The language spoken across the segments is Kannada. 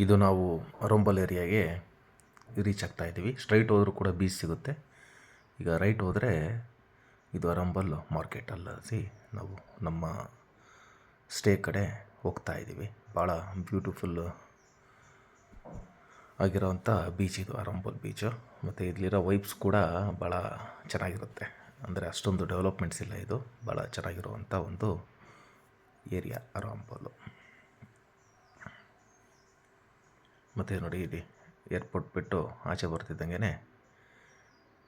ಇದು ನಾವು ಅರಂಬಲ್ ಏರಿಯಾಗೆ ರೀಚ್ ಆಗ್ತಾಯಿದ್ದೀವಿ. ಸ್ಟ್ರೈಟ್ ಹೋದರೂ ಕೂಡ ಬೀಚ್ ಸಿಗುತ್ತೆ. ಈಗ ರೈಟ್ ಹೋದರೆ ಇದು ಅರಂಬಲ್ ಮಾರ್ಕೆಟ್ ಅಲ್ಲಸಿ ನಾವು ನಮ್ಮ ಸ್ಟೇ ಕಡೆ ಹೋಗ್ತಾ ಇದ್ದೀವಿ. ಭಾಳ ಬ್ಯೂಟಿಫುಲ್ ಆಗಿರೋವಂಥ ಬೀಚ್ ಇದು ಅರಂಬಲ್ ಬೀಚು. ಮತ್ತು ಇಲ್ಲಿರೋ ವೈಬ್ಸ್ ಕೂಡ ಭಾಳ ಚೆನ್ನಾಗಿರುತ್ತೆ. ಅಂದರೆ ಅಷ್ಟೊಂದು ಡೆವಲಪ್ಮೆಂಟ್ಸ್ ಇಲ್ಲ, ಇದು ಭಾಳ ಚೆನ್ನಾಗಿರುವಂಥ ಒಂದು ಏರಿಯಾ ಅರಂಬಲ್ಲು. ಮತ್ತು ನೋಡಿ, ಇಲ್ಲಿ ಏರ್ಪೋರ್ಟ್ ಬಿಟ್ಟು ಆಚೆ ಬರ್ತಿದ್ದಂಗೆ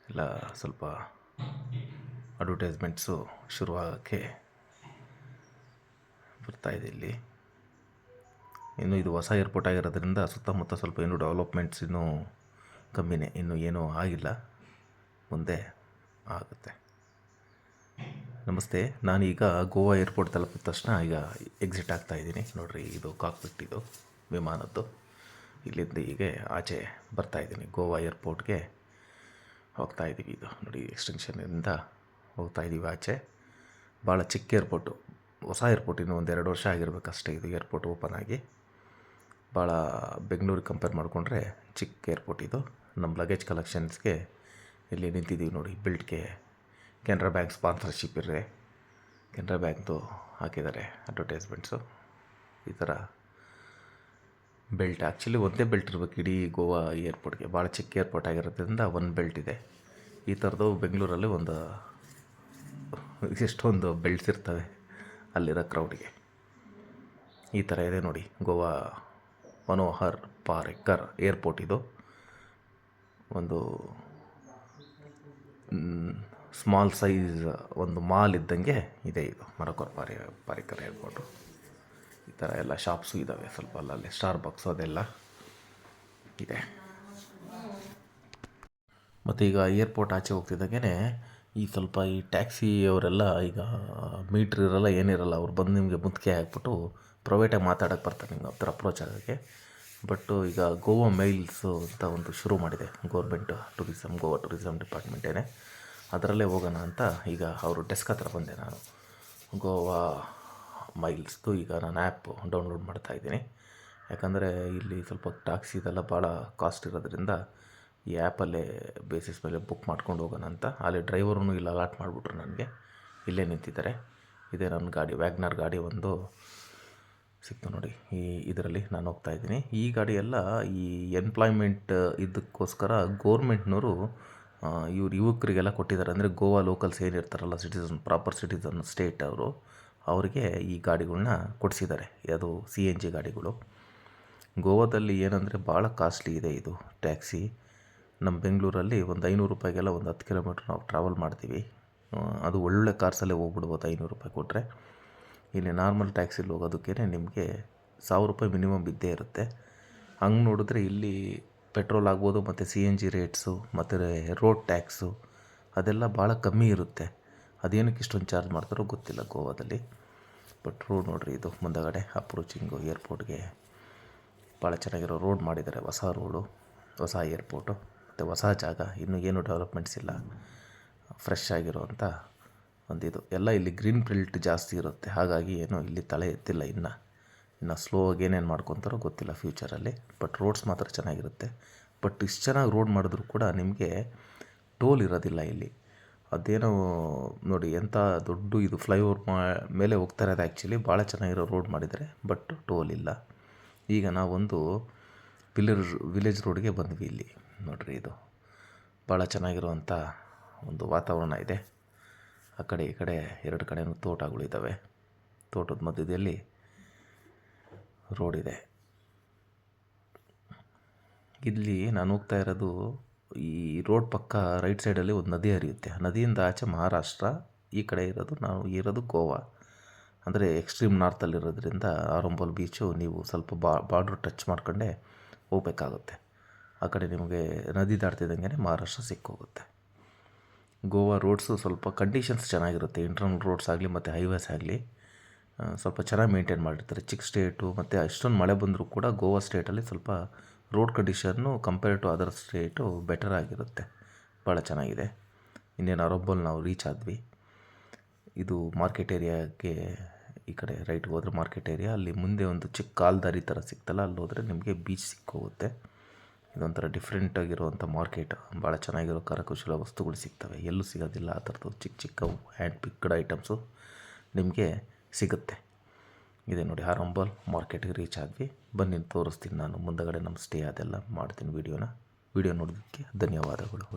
ಎಲ್ಲ ಸ್ವಲ್ಪ ಅಡ್ವರ್ಟೈಸ್ಮೆಂಟ್ಸು ಶುರುವಾಗೋಕ್ಕೆ ಬರ್ತಾಯಿದೆ. ಇಲ್ಲಿ ಇನ್ನು ಇದು ಹೊಸ ಏರ್ಪೋರ್ಟ್ ಆಗಿರೋದ್ರಿಂದ ಸುತ್ತಮುತ್ತ ಸ್ವಲ್ಪ ಇನ್ನೂ ಡೆವಲಪ್ಮೆಂಟ್ಸ್ ಇನ್ನೂ ಕಮ್ಮಿನೇ, ಇನ್ನೂ ಏನೂ ಆಗಿಲ್ಲ, ಮುಂದೆ ಆಗುತ್ತೆ. ನಮಸ್ತೆ, ನಾನೀಗ ಗೋವಾ ಏರ್ಪೋರ್ಟ್ ತಲುಪಿದ ತಕ್ಷಣ ಈಗ ಎಕ್ಸಿಟ್ ಆಗ್ತಾಯಿದ್ದೀನಿ. ನೋಡಿರಿ, ಇದು ಕಾಕ್ಪಿಟ್, ಇದು ವಿಮಾನದ್ದು. ಇಲ್ಲಿಂದ ಹೀಗೆ ಆಚೆ ಬರ್ತಾಯಿದ್ದೀನಿ, ಗೋವಾ ಏರ್ಪೋರ್ಟ್ಗೆ ಹೋಗ್ತಾಯಿದ್ದೀವಿ. ಇದು ನೋಡಿ, ಎಕ್ಸ್ಟೆನ್ಷನಿಂದ ಹೋಗ್ತಾಯಿದ್ದೀವಿ ಆಚೆ. ಭಾಳ ಚಿಕ್ಕ ಏರ್ಪೋರ್ಟು, ಹೊಸ ಏರ್ಪೋರ್ಟ್, ಇನ್ನೂ ಒಂದು 2 ವರ್ಷ ಆಗಿರಬೇಕಷ್ಟೇ ಇದು ಏರ್ಪೋರ್ಟ್ ಓಪನ್ ಆಗಿ. ಭಾಳ ಬೆಂಗಳೂರಿಗೆ ಕಂಪೇರ್ ಮಾಡಿಕೊಂಡ್ರೆ ಚಿಕ್ಕ ಏರ್ಪೋರ್ಟ್ ಇದು. ನಮ್ಮ ಲಗೇಜ್ ಕಲೆಕ್ಷನ್ಸ್ಗೆ ಇಲ್ಲಿ ನಿಂತಿದ್ದೀವಿ ನೋಡಿ. ಬಿಲ್ಟ್ಗೆ ಕೆನರಾ ಬ್ಯಾಂಕ್ ಸ್ಪಾನ್ಸರ್ಶಿಪ್ ಇರದೆ, ಕೆನರಾ ಬ್ಯಾಂಕ್ದು ಹಾಕಿದ್ದಾರೆ ಅಡ್ವರ್ಟೈಸ್ಮೆಂಟ್ಸು. ಈ ಥರ ಬೆಲ್ಟ್, ಆ್ಯಕ್ಚುಲಿ ಒಂದೇ ಬೆಲ್ಟ್ ಇರಬೇಕು ಇಡೀ ಗೋವಾ ಏರ್ಪೋರ್ಟ್ಗೆ. ಭಾಳ ಚಿಕ್ಕ ಏರ್ಪೋರ್ಟ್ ಆಗಿರೋದ್ರಿಂದ ಒಂದು ಬೆಲ್ಟ್ ಇದೆ. ಈ ಥರದ್ದು ಬೆಂಗಳೂರಲ್ಲಿ ಒಂದು ಎಷ್ಟೊಂದು ಬೆಲ್ಟ್ಸ್ ಇರ್ತವೆ ಅಲ್ಲಿರೋ ಕ್ರೌಡ್ಗೆ. ಈ ಥರ ಇದೆ ನೋಡಿ ಗೋವಾ ಮನೋಹರ್ ಪಾರಿಕ್ಕರ್ ಏರ್ಪೋರ್ಟ್. ಇದು ಒಂದು ಸ್ಮಾಲ್ ಸೈಜ್ ಒಂದು ಮಾಲ್ ಇದ್ದಂಗೆ ಇದೆ ಇದು ಮನೋಹರ್ ಪಾರಿಕ್ಕರ್ ಏರ್ಪೋರ್ಟು. ಈ ಥರ ಎಲ್ಲ ಶಾಪ್ಸು ಇದ್ದಾವೆ, ಸ್ವಲ್ಪ ಅಲ್ಲಲ್ಲಿ ಸ್ಟಾರ್ ಬಾಕ್ಸು ಅದೆಲ್ಲ ಇದೆ. ಮತ್ತು ಈಗ ಏರ್ಪೋರ್ಟ್ ಆಚೆ ಹೋಗ್ತಿದ್ದಾಗೆ ಈ ಸ್ವಲ್ಪ ಈ ಟ್ಯಾಕ್ಸಿ ಅವರೆಲ್ಲ ಈಗ ಮೀಟ್ರ್ ಇರೋಲ್ಲ, ಏನಿರಲ್ಲ, ಅವ್ರು ಬಂದು ನಿಮಗೆ ಮುತ್ತಿಗೆ ಹಾಕ್ಬಿಟ್ಟು ಪ್ರೈವೇಟಾಗಿ ಮಾತಾಡೋಕ್ಕೆ ಬರ್ತಾರೆ ನಿಮ್ಗೆ ಹತ್ರ ಅಪ್ರೋಚ್ ಆಗೋಕ್ಕೆ. ಬಟ್ಟು ಈಗ ಗೋವಾ ಮೈಲ್ಸು ಅಂತ ಒಂದು ಶುರು ಮಾಡಿದೆ ಗೌರ್ಮೆಂಟ್ ಟೂರಿಸಮ್, ಗೋವಾ ಟೂರಿಸಮ್ ಡಿಪಾರ್ಟ್ಮೆಂಟೇನೆ. ಅದರಲ್ಲೇ ಹೋಗೋಣ ಅಂತ ಈಗ ಅವರು ಡೆಸ್ಕ್ ಹತ್ರ ಬಂದೆ ನಾನು. ಗೋವಾ ಮೈಲ್ಸ್ದು ಈಗ ನಾನು ಆ್ಯಪ್ ಡೌನ್ಲೋಡ್ ಮಾಡ್ತಾಯಿದ್ದೀನಿ. ಯಾಕಂದರೆ ಇಲ್ಲಿ ಸ್ವಲ್ಪ ಟ್ಯಾಕ್ಸಿ ಇದೆಲ್ಲ ಭಾಳ ಕಾಸ್ಟ್ ಇರೋದ್ರಿಂದ ಈ ಆ್ಯಪಲ್ಲೇ ಬೇಸಿಸ್ ಮೇಲೆ ಬುಕ್ ಮಾಡ್ಕೊಂಡು ಹೋಗೋಣ ಅಂತ. ಅಲ್ಲಿ ಡ್ರೈವರೂ ಇಲ್ಲಿ ಅಲಾಟ್ ಮಾಡಿಬಿಟ್ರು ನನಗೆ, ಇಲ್ಲೇ ನಿಂತಿದ್ದಾರೆ. ಇದೇ ನನ್ನ ಗಾಡಿ, ವ್ಯಾಗ್ನರ್ ಗಾಡಿ ಒಂದು ಸಿಕ್ತು ನೋಡಿ. ಇದರಲ್ಲಿ ನಾನು ಹೋಗ್ತಾಯಿದ್ದೀನಿ. ಈ ಗಾಡಿ ಎಲ್ಲ ಈ ಎಂಪ್ಲಾಯ್ಮೆಂಟ್ ಇದಕ್ಕೋಸ್ಕರ ಗೋರ್ಮೆಂಟ್ನವರು ಯುವಕರಿಗೆಲ್ಲ ಕೊಟ್ಟಿದ್ದಾರೆ. ಅಂದರೆ ಗೋವಾ ಲೋಕಲ್ಸ್ ಏನಿರ್ತಾರಲ್ಲ, ಸಿಟಿಸನ್, ಪ್ರಾಪರ್ ಸಿಟಿಸನ್ ಸ್ಟೇಟ್ ಅವರು, ಅವರಿಗೆ ಈ ಗಾಡಿಗಳ್ನ ಕೊಡಿಸಿದ್ದಾರೆ. ಅದು CNG ಗಾಡಿಗಳು. ಗೋವಾದಲ್ಲಿ ಏನಂದರೆ ಭಾಳ ಕಾಸ್ಟ್ಲಿ ಇದೆ ಇದು ಟ್ಯಾಕ್ಸಿ. ನಮ್ಮ ಬೆಂಗಳೂರಲ್ಲಿ ಒಂದು 500 ರೂಪಾಯಿಗೆಲ್ಲ ಒಂದು 10 ಕಿಲೋಮೀಟ್ರ್ ನಾವು ಟ್ರಾವೆಲ್ ಮಾಡ್ತೀವಿ. ಅದು ಒಳ್ಳೆ ಕಾರ್ಸಲ್ಲೇ ಹೋಗ್ಬಿಡ್ಬೋದು 500 ರೂಪಾಯಿ ಕೊಟ್ಟರೆ. ಇಲ್ಲಿ ನಾರ್ಮಲ್ ಟ್ಯಾಕ್ಸಿಲಿ ಹೋಗೋದಕ್ಕೇ ನಿಮಗೆ 1000 ರೂಪಾಯಿ ಮಿನಿಮಮ್ ಬಿದ್ದೇ ಇರುತ್ತೆ. ಹಂಗೆ ನೋಡಿದ್ರೆ ಇಲ್ಲಿ ಪೆಟ್ರೋಲ್ ಆಗ್ಬೋದು, ಮತ್ತು CNG ರೇಟ್ಸು, ಮತ್ತು ರೋಡ್ ಟ್ಯಾಕ್ಸು ಅದೆಲ್ಲ ಭಾಳ ಕಮ್ಮಿ ಇರುತ್ತೆ. ಅದೇನಕ್ಕೆ ಇಷ್ಟೊಂದು ಚಾರ್ಜ್ ಮಾಡ್ತಾರೋ ಗೊತ್ತಿಲ್ಲ ಗೋವಾದಲ್ಲಿ. ಬಟ್ ರೋಡ್ ನೋಡಿರಿ, ಇದು ಮುಂದಗಡೆ ಅಪ್ರೋಚಿಂಗು ಏರ್ಪೋರ್ಟ್ಗೆ ಭಾಳ ಚೆನ್ನಾಗಿರೋ ರೋಡ್ ಮಾಡಿದ್ದಾರೆ. ಹೊಸ ರೋಡು, ಹೊಸ ಏರ್ಪೋರ್ಟು, ಮತ್ತು ಹೊಸ ಜಾಗ, ಇನ್ನೂ ಏನೂ ಡೆವಲಪ್ಮೆಂಟ್ಸ್ ಇಲ್ಲ. ಫ್ರೆಶ್ ಆಗಿರೋವಂಥ ಒಂದಿದು ಎಲ್ಲ. ಇಲ್ಲಿ ಗ್ರೀನ್ ಬೆಲ್ಟ್ ಜಾಸ್ತಿ ಇರುತ್ತೆ, ಹಾಗಾಗಿ ಏನೋ ಇಲ್ಲಿ ತಲೆ ಎತ್ತಿಲ್ಲ. ಇನ್ನು ಸ್ಲೋ ಆಗಿ ಏನೇನು ಮಾಡ್ಕೊತಾರೋ ಗೊತ್ತಿಲ್ಲ ಫ್ಯೂಚರಲ್ಲಿ. ಬಟ್ ರೋಡ್ಸ್ ಮಾತ್ರ ಚೆನ್ನಾಗಿರುತ್ತೆ. ಬಟ್ ಇಷ್ಟು ಚೆನ್ನಾಗಿ ರೋಡ್ ಮಾಡಿದ್ರು ಕೂಡ ನಿಮಗೆ ಟೋಲ್ ಇರೋದಿಲ್ಲ ಇಲ್ಲಿ. ಅದೇನೋ ನೋಡಿ, ಎಂಥ ದೊಡ್ಡ ಇದು ಫ್ಲೈಓವರ್ ಮೇಲೆ ಹೋಗ್ತಾ ಇರೋದು. ಆ್ಯಕ್ಚುಲಿ ಭಾಳ ಚೆನ್ನಾಗಿರೋ ರೋಡ್ ಮಾಡಿದ್ದಾರೆ, ಬಟ್ ಟೋಲ್ ಇಲ್ಲ. ಈಗ ನಾವೊಂದು ವಿಲೇಜ್ ರೋಡ್ಗೆ ಬಂದ್ವಿ. ಇಲ್ಲಿ ನೋಡಿರಿ, ಇದು ಭಾಳ ಚೆನ್ನಾಗಿರುವಂಥ ಒಂದು ವಾತಾವರಣ ಇದೆ. ಆ ಕಡೆ ಈ ಕಡೆ 2 ಕಡೆಯೂ ತೋಟಗಳಿದ್ದಾವೆ. ತೋಟದ ಮಧ್ಯದಲ್ಲಿ ರೋಡ್ ಇದೆ. ಇಲ್ಲಿ ನಾನು ಹೋಗ್ತಾ ಇರೋದು, ಈ ರೋಡ್ ಪಕ್ಕ ರೈಟ್ ಸೈಡಲ್ಲಿ ಒಂದು ನದಿ ಹರಿಯುತ್ತೆ. ನದಿಯಿಂದ ಆಚೆ ಮಹಾರಾಷ್ಟ್ರ, ಈ ಕಡೆ ಇರೋದು ನಾವು ಇರೋದು ಗೋವಾ. ಅಂದರೆ ಎಕ್ಸ್ಟ್ರೀಮ್ ನಾರ್ತಲ್ಲಿರೋದ್ರಿಂದ ಅರಂಬಲ್ ಬೀಚು ನೀವು ಸ್ವಲ್ಪ ಬಾರ್ಡ್ರ್ ಟಚ್ ಮಾಡ್ಕೊಂಡೇ ಹೋಗ್ಬೇಕಾಗುತ್ತೆ. ಆ ಕಡೆ ನಿಮಗೆ ನದಿ ದಾಟ್ತಿದ್ದಂಗೆ ಮಹಾರಾಷ್ಟ್ರ ಸಿಕ್ಕೋಗುತ್ತೆ. ಗೋವಾ ರೋಡ್ಸು ಸ್ವಲ್ಪ ಕಂಡೀಷನ್ಸ್ ಚೆನ್ನಾಗಿರುತ್ತೆ. ಇಂಟರ್ನಲ್ ರೋಡ್ಸ್ ಆಗಲಿ ಮತ್ತು ಹೈವೇಸ್ ಆಗಲಿ ಸ್ವಲ್ಪ ಚೆನ್ನಾಗಿ ಮೇಂಟೈನ್ ಮಾಡಿರ್ತಾರೆ. ಚಿಕ್ಕ ಸ್ಟೇಟು, ಮತ್ತು ಅಷ್ಟೊಂದು ಮಳೆ ಬಂದರೂ ಕೂಡ ಗೋವಾ ಸ್ಟೇಟಲ್ಲಿ ಸ್ವಲ್ಪ road condition compare to other state better ಆಗಿರುತ್ತೆ. ಭಾಳ ಚೆನ್ನಾಗಿದೆ. ಇನ್ನೇನು ಅರಂಬಲ್ ನಾವು ರೀಚ್ ಆದ್ವಿ. ಇದು ಮಾರ್ಕೆಟ್ ಏರಿಯಾಗೆ ಈ ಕಡೆ ರೈಟ್ ಹೋದ್ರೆ ಮಾರ್ಕೆಟ್ ಏರಿಯಾ, ಅಲ್ಲಿ ಮುಂದೆ ಒಂದು ಚಿಕ್ಕ ಕಾಲ್ದಾರಿ ಥರ ಸಿಕ್ತಲ್ಲ, ಅಲ್ಲಿ ಹೋದರೆ ನಿಮಗೆ ಬೀಚ್ ಸಿಕ್ಕೋಗುತ್ತೆ. ಇದೊಂಥರ ಡಿಫ್ರೆಂಟ್ ಆಗಿರುವಂಥ ಮಾರ್ಕೆಟ್, ಭಾಳ ಚೆನ್ನಾಗಿರೋ ಕರಕುಶಲ ವಸ್ತುಗಳು ಸಿಗ್ತವೆ, ಎಲ್ಲೂ ಸಿಗೋದಿಲ್ಲ ಆ ಥರದ್ದು ಚಿಕ್ಕ ಚಿಕ್ಕ ಹ್ಯಾಂಡ್ ಪಿಕ್ಡ್ ಐಟಮ್ಸು ನಿಮಗೆ ಸಿಗುತ್ತೆ. ಇದೆ ನೋಡಿ, ಆರಂಬಲ್ ಮಾರ್ಕೆಟ್ಗೆ ರೀಚ್ ಆದ್ವಿ. ಬನ್ನಿ ತೋರಿಸ್ತೀನಿ ನಾನು ಮುಂದಗಡೆ ನಮ್ಮ ಸ್ಟೇ ಅದೆಲ್ಲ ಮಾಡ್ತೀನಿ ವಿಡಿಯೋ ನೋಡೋದಕ್ಕೆ ಧನ್ಯವಾದಗಳು.